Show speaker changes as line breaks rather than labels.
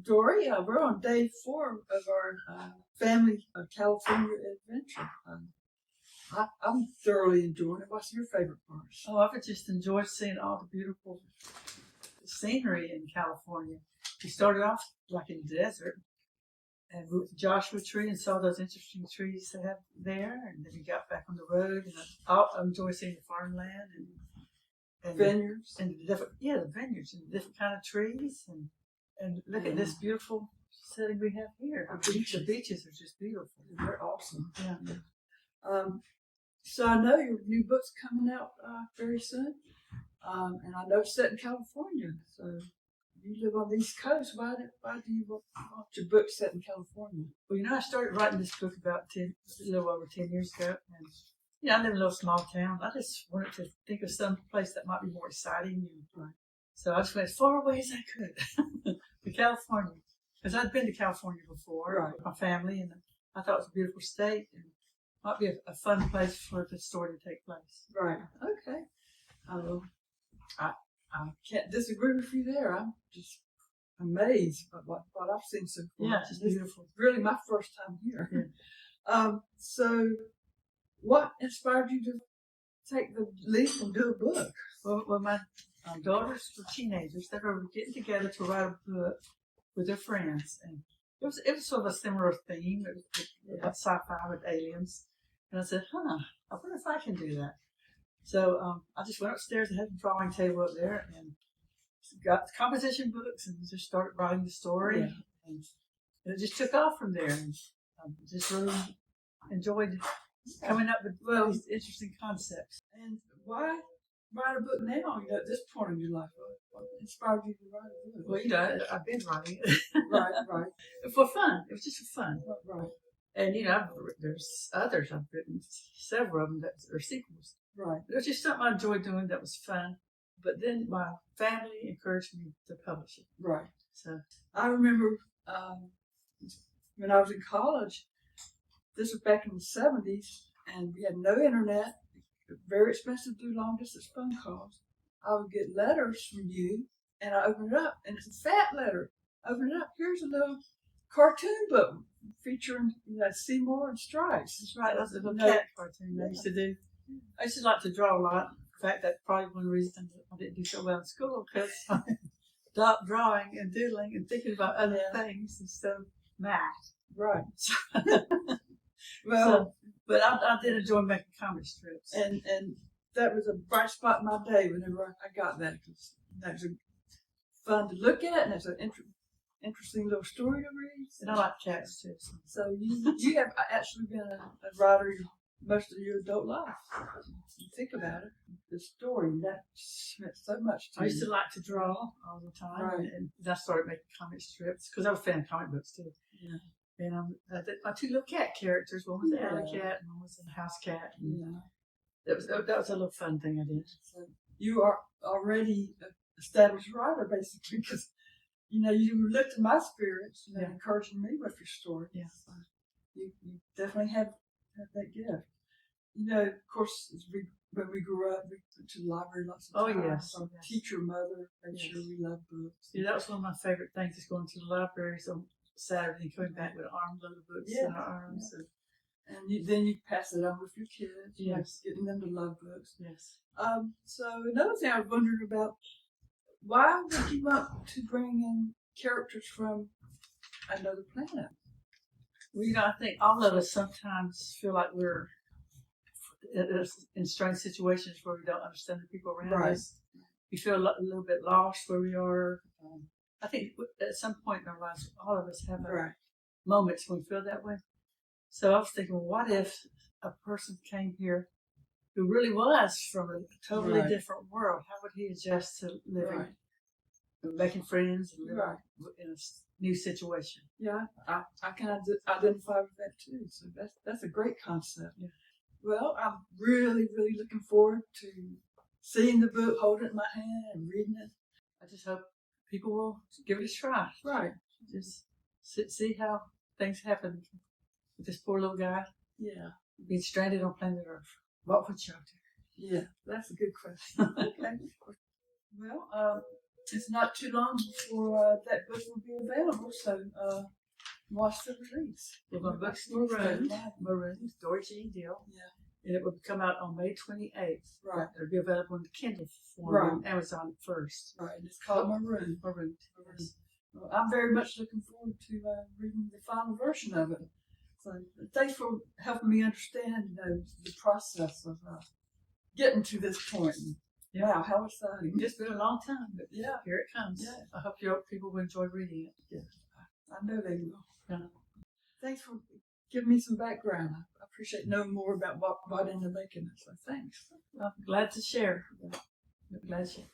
Dori, we're on day 4 of our family California adventure. I'm thoroughly enjoying it. What's your favorite parts?
Oh, I've just enjoyed seeing all the beautiful scenery in California. We started off like in the desert and with the Joshua tree and saw those interesting trees they have there, and then we got back on the road, and I enjoy seeing the farmland and
vineyards
and the vineyards and the different kind of trees, and look at this beautiful setting we have here. The beaches are just beautiful.
They're awesome.
Yeah.
So I know your new book's coming out very soon, and I know it's set in California. So you live on the East Coast. Why do you want your book set in California?
Well, I started writing this book about a little over 10 years ago, and I live in a little small town. I just wanted to think of some place that might be more exciting. So I just went as far away as I could to California, because I'd been to California before with my family, and I thought it was a beautiful state and might be a fun place for the story to take place.
Right. Okay. I can't disagree with you there. I'm just amazed by what I've seen so far.
Yeah, it's just beautiful.
It's really my first time here. Yeah. So what inspired you to take the leap and do a book?
Well, my daughters were teenagers. They were getting together to write a book with their friends, and it was sort of a similar theme. It was about sci-fi with aliens, and I said, I wonder if I can do that. So I just went upstairs and had the drawing table up there and got composition books and just started writing the story, and it just took off from there. And I just really enjoyed coming up with these interesting concepts.
And why write a book now? At this point in your life, what inspired you to write a book?
Well, I've been writing it.
Right.
For fun. It was just for fun.
Right.
And there's others I've written, several of them that are sequels.
Right.
It was just something I enjoyed doing that was fun. But then my family encouraged me to publish it.
Right.
So
I remember when I was in college, this was back in the 70s, and we had no internet, very expensive to do long distance phone calls. I would get letters from you, and I open it up, and it's a fat letter. Open it up, here's a little cartoon book featuring Seymour and Stripes.
That's right, that's a little cat cartoon I used to do. I used to like to draw a lot. In fact, that's probably one reason I didn't do so well in school, because I stopped drawing and doodling and thinking about other things instead of math.
Right.
But I did enjoy making comic strips.
And that was a bright spot in my day whenever I got that, because that was fun to look at, and it's an interesting little story to read.
And I like cats too.
So you have actually been a writer most of your adult life. You think about it, the story that meant so much to you.
I used to like to draw all the time, and I started making comic strips because I was a fan of comic books too.
Yeah.
And I did my 2 little cat characters. One was an alley cat, and one was a house cat. That was a little fun thing I did.
So you are already an established writer, basically, because you looked at my spirits, encouraging me with your story.
Yeah.
So you definitely have that gift. Of course, when we grew up, we went to the library lots of times.
Yes.
Our teacher, mother, made sure we loved books.
Yeah, that was one of my favorite things, is going to the libraries on Saturday and coming back with an armload of books in our arms.
Yeah. And then you pass it on with your kids.
Yes.
Getting them to love books.
Yes.
So another thing I was wondering about, why would you want to bring in characters from another planet?
Well, I think all of us sometimes feel like we're in strange situations where we don't understand the people around us. We feel a little bit lost where we are. I think at some point in our lives, all of us have moments when we feel that way. So I was thinking, what if a person came here who really was from a totally different world? How would he adjust to living, making friends, and living in a new situation?
Yeah, I can identify with that too. So that's a great concept. Yeah. Well, I'm really, really looking forward to seeing the book, holding it in my hand, and reading it.
I just hope people will give it a try.
Right.
Just see how things happen with this poor little guy.
Yeah.
Being stranded on planet Earth. What would you do?
Yeah, that's a good question. Okay. Well, it's not too long before that book will be available. So watch the release.
Well, my book's Marooned, Dori Jean, Dill.
Yeah.
And it will come out on May 28th.
Right.
It'll be available in the Kindle form on Amazon first.
Right. It's called Marooned.
Marooned.
Well, I'm very much looking forward to reading the final version of it. So thanks for helping me understand, the process of getting to this point. Wow, how exciting!
It's been a long time, but
yeah,
here it comes.
Yeah.
I hope people will enjoy reading it.
Yeah, I know they will.
Yeah.
Thanks for giving me some background. I appreciate knowing more about what ended up making it. So thanks.
I'm glad to share. Glad to share.